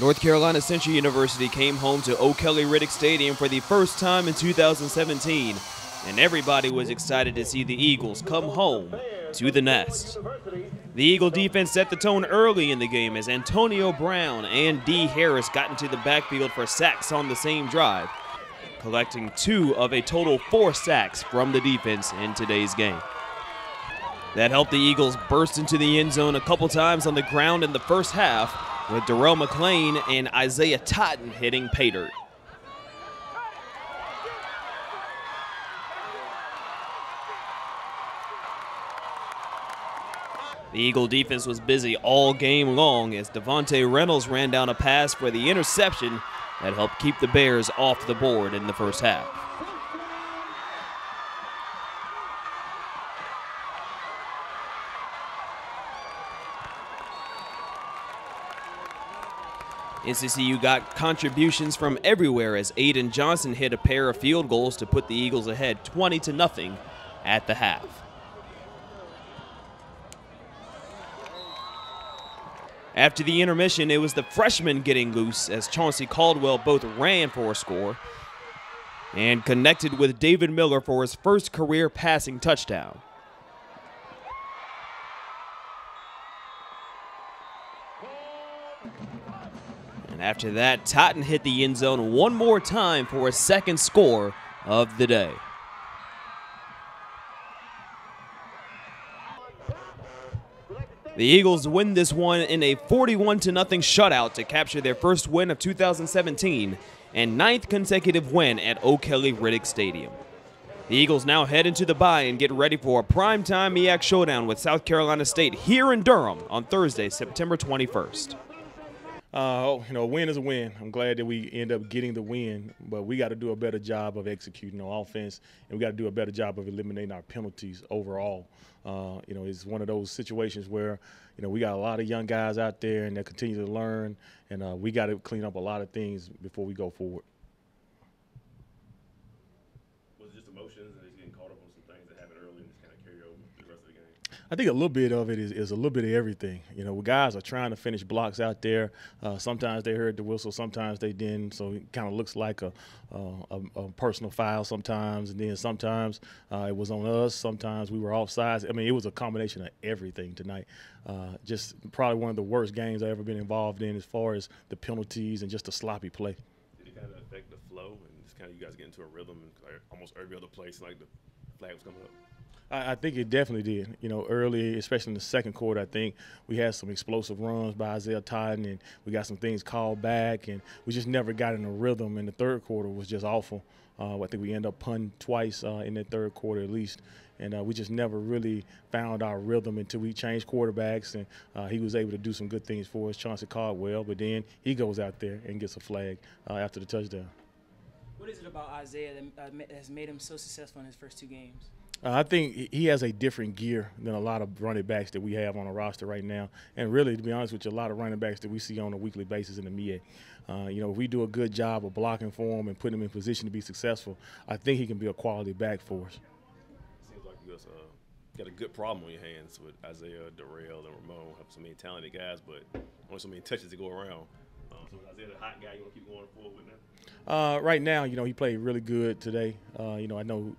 North Carolina Central University came home to O'Kelly-Riddick Stadium for the first time in 2017, and everybody was excited to see the Eagles come home to the nest. The Eagle defense set the tone early in the game as Antonio Brown and D. Harris got into the backfield for sacks on the same drive, collecting 2 of a total 4 sacks from the defense in today's game. That helped the Eagles burst into the end zone a couple times on the ground in the first half, with Darrell McClain and Isaiah Totten hitting pay dirt. The Eagle defense was busy all game long as Devontae Reynolds ran down a pass for the interception that helped keep the Bears off the board in the first half. NCCU got contributions from everywhere as Aiden Johnson hit a pair of field goals to put the Eagles ahead 20-0 at the half. After the intermission, it was the freshmen getting loose as Chauncey Caldwell both ran for a score and connected with David Miller for his first career passing touchdown. After that, Totten hit the end zone one more time for his second score of the day. The Eagles win this one in a 41-0 shutout to capture their first win of 2017 and 9th consecutive win at O'Kelly-Riddick Stadium. The Eagles now head into the bye and get ready for a primetime MEAC showdown with South Carolina State here in Durham on Thursday, September 21st. A win is a win. I'm glad that we end up getting the win, but we got to do a better job of executing on offense, and we got to do a better job of eliminating our penalties overall. It's one of those situations where, we got a lot of young guys out there, and they continue to learn, and we got to clean up a lot of things before we go forward. Was it just emotions and just getting caught up on some things that happened early and just kind of carry over the rest of the game? I think a little bit of it is a little bit of everything. Guys are trying to finish blocks out there. Sometimes they heard the whistle, sometimes they didn't. So it kind of looks like a personal foul sometimes, and then sometimes it was on us. Sometimes we were offsides. I mean, it was a combination of everything tonight. Just probably one of the worst games I've ever been involved in as far as the penalties and just the sloppy play. Did it kind of affect the flow and just kind of you guys get into a rhythm and like almost every other place like the flag was coming up? I think it definitely did. Early, especially in the second quarter, I think we had some explosive runs by Isaiah Totten, and we got some things called back, and we just never got in a rhythm. And the third quarter was just awful. I think we ended up punting twice in the third quarter at least, and we just never really found our rhythm until we changed quarterbacks, and he was able to do some good things for us, Chauncey Caldwell, but then he goes out there and gets a flag after the touchdown. What is it about Isaiah that has made him so successful in his first 2 games? I think he has a different gear than a lot of running backs that we have on the roster right now. And really, to be honest with you, a lot of running backs that we see on a weekly basis in the MEAC. If we do a good job of blocking for him and putting him in position to be successful, I think he can be a quality back for us. Seems like you guys got a good problem on your hands with Isaiah, Darrell, and Ramon. Have so many talented guys, but only so many touches to go around. So is Isaiah the hot guy you want to keep going forward with now? Right now, he played really good today. I know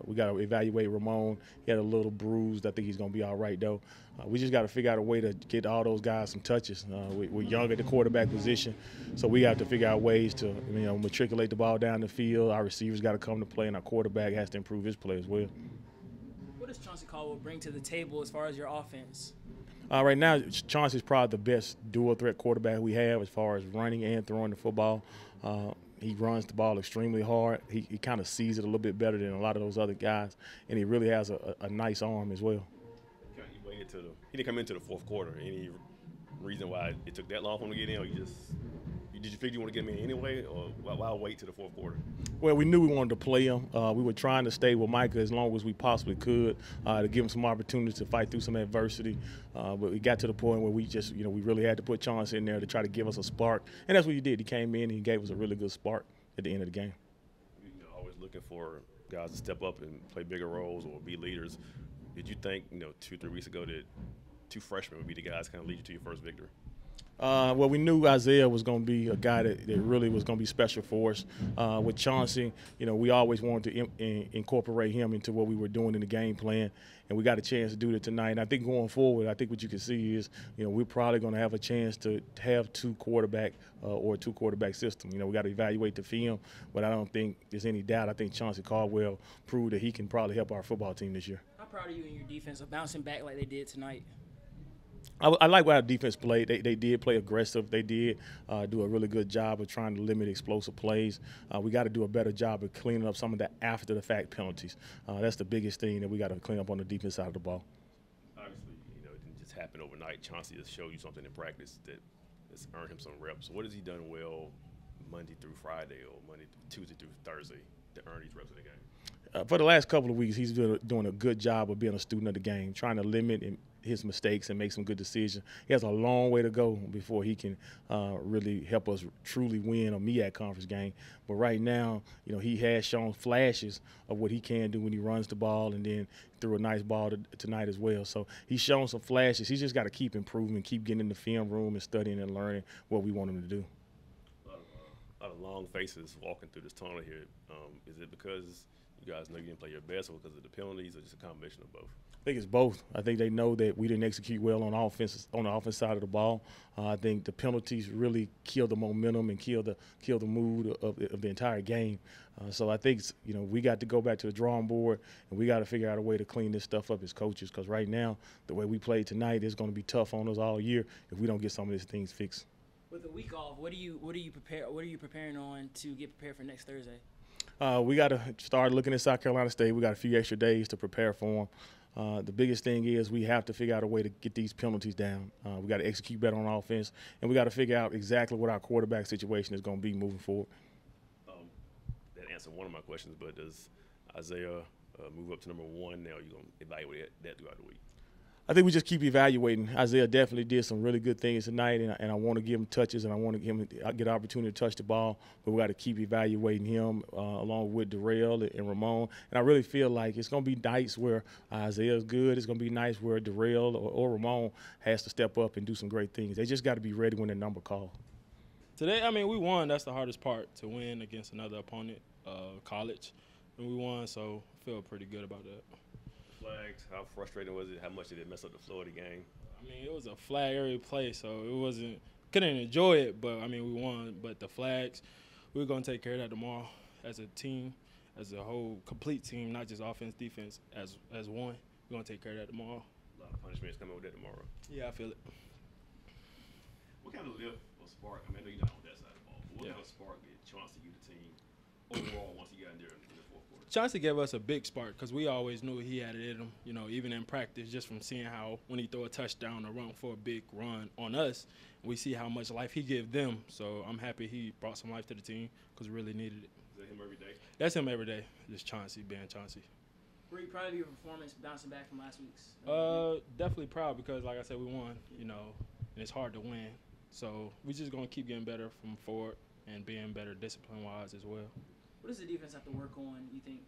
we got to evaluate Ramon. He had a little bruised. I think he's going to be all right, though. We just got to figure out a way to get all those guys some touches. We're young at the quarterback position, so we have to figure out ways to, matriculate the ball down the field. Our receivers got to come to play, and our quarterback has to improve his play as well. What does Chauncey Caldwell bring to the table as far as your offense? Right now, Chauncey's probably the best dual-threat quarterback we have as far as running and throwing the football. He runs the ball extremely hard. He kind of sees it a little bit better than a lot of those other guys, and he really has a nice arm as well. He didn't come into the fourth quarter. Any reason why it took that long for him to get in, or did you figure you want to get him in anyway, or why wait to the fourth quarter? Well, we knew we wanted to play him. We were trying to stay with Micah as long as we possibly could to give him some opportunities to fight through some adversity. But we got to the point where we just, we really had to put Chauncey in there to try to give us a spark. And that's what he did. He came in and he gave us a really good spark at the end of the game. You're always looking for guys to step up and play bigger roles or be leaders. Did you think, 2-3 weeks ago that 2 freshmen would be the guys kind of lead you to your first victory? Well, we knew Isaiah was going to be a guy that really was going to be special for us. With Chauncey, we always wanted to incorporate him into what we were doing in the game plan, and we got a chance to do that tonight. And I think going forward, I think what you can see is, we're probably going to have a chance to have two quarterback or a two-quarterback system. We got to evaluate the film, but I don't think there's any doubt. I think Chauncey Caldwell proved that he can probably help our football team this year. How proud are you and your defense of bouncing back like they did tonight? I like what our defense played. They did play aggressive. They did do a really good job of trying to limit explosive plays. We got to do a better job of cleaning up some of the after-the-fact penalties. That's the biggest thing that we got to clean up on the defense side of the ball. Obviously, it didn't just happen overnight. Chauncey has showed you something in practice that's earned him some reps. So what has he done well Monday through Friday or Tuesday through Thursday to earn these reps in the game? For the last couple of weeks, he's doing a good job of being a student of the game, trying to limit his mistakes and make some good decisions. He has a long way to go before he can really help us truly win a MEAC conference game. But right now, he has shown flashes of what he can do when he runs the ball, and then threw a nice ball tonight as well. So he's shown some flashes. He's just got to keep improving, keep getting in the film room and studying and learning what we want him to do. A lot of long faces walking through this tunnel here. Is it because you guys know you didn't play your best, or because of the penalties, or just a combination of both? I think it's both. I think they know that we didn't execute well on the offense side of the ball. I think the penalties really killed the momentum and killed the mood of the entire game. So I think we got to go back to the drawing board, and we got to figure out a way to clean this stuff up as coaches. Because right now, the way we played tonight is going to be tough on us all year if we don't get some of these things fixed. With a week off, what are you preparing on to get prepared for next Thursday? We got to start looking at South Carolina State. We got a few extra days to prepare for them. The biggest thing is we have to figure out a way to get these penalties down. We got to execute better on offense, and we got to figure out exactly what our quarterback situation is going to be moving forward. That answered one of my questions, but does Isaiah move up to number 1 now? You're going to evaluate that throughout the week? I think we just keep evaluating. Isaiah definitely did some really good things tonight, and I want to give him touches, and I want to get an opportunity to touch the ball. But we got to keep evaluating him along with Darrell and Ramon. And I really feel like it's going to be nights where Isaiah's good. It's going to be nights where Darrell or Ramon has to step up and do some great things. They just got to be ready when their number call. Today, we won. That's the hardest part, to win against another opponent, college. And we won, so I feel pretty good about that. Flags, how frustrating was it? How much did it mess up the flow of the game? It was a flag every play, so it wasn't – couldn't enjoy it, but, we won. But the flags, we're going to take care of that tomorrow as a team, as a whole complete team, not just offense, defense, as one. We're going to take care of that tomorrow. A lot of punishments coming with that tomorrow. Yeah, I feel it. What kind of lift or spark – I know you're not on that side of the ball, but what kind of spark did Chauncey give the team overall once he got in there in the fourth quarter? Chauncey gave us a big spark because we always knew he had it in him, even in practice, just from seeing how when he throw a touchdown or run for a big run on us, we see how much life he give them. So I'm happy he brought some life to the team because we really needed it. Is that him every day? That's him every day, just Chauncey being Chauncey. Were you proud of your performance bouncing back from last week's? Definitely proud because, like I said, we won, and it's hard to win. So we're just going to keep getting better from forward and being better discipline-wise as well. What does the defense have to work on, you think?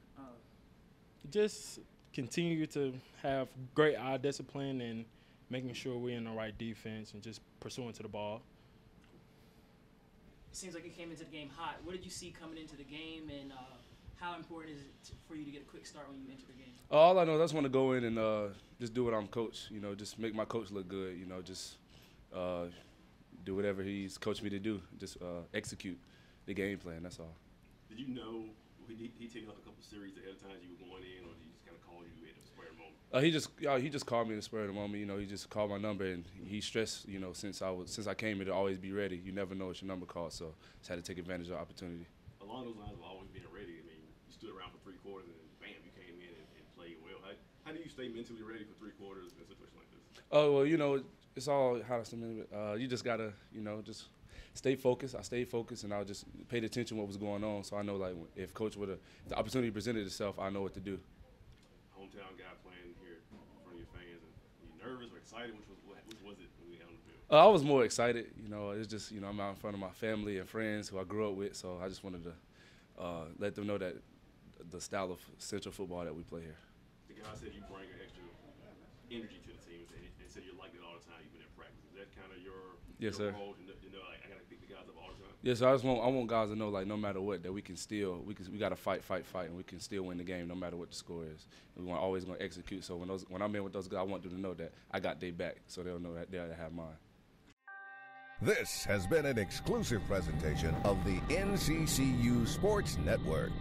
Just continue to have great eye discipline and making sure we're in the right defense and just pursuing to the ball. It seems like you came into the game hot. What did you see coming into the game, and how important is it for you to get a quick start when you enter the game? All I know is I just want to go in and just do what I'm coached, just make my coach look good, just do whatever he's coached me to do, just execute the game plan, that's all. Did you know he taken up a couple series ahead of time you were going in, or did he just kind of call you in the spur of the moment? He just called me in the spur of the moment. He just called my number, and he stressed, since I came here to always be ready. You never know what your number calls, so just had to take advantage of the opportunity. Along those lines of always being ready, you stood around for 3 quarters, and bam, you came in and played well. How do you stay mentally ready for 3 quarters in a situation like this? Oh well, it's all how to. You just gotta, just stay focused. I stayed focused, and I just paid attention to what was going on. So I know, like, if Coach if the opportunity presented itself, I know what to do. Hometown guy playing here in front of your fans, and were you nervous or excited? Which was it when we had on the field? I was more excited. It's just, I'm out in front of my family and friends who I grew up with, so I just wanted to let them know that the style of Central football that we play here. The guy said you bring an extra energy to the team, and said you like it all the time. You've been in practice. Is that kind of your Yes, sir. Role to know, like, I gotta pick the guys up all the time. Yeah, so I want guys to know, like, no matter what, that we got to fight, and we can still win the game no matter what the score is. And we always going to execute. So when I'm in with those guys, I want them to know that I got their back, so they'll know that they'll have mine. This has been an exclusive presentation of the NCCU Sports Network.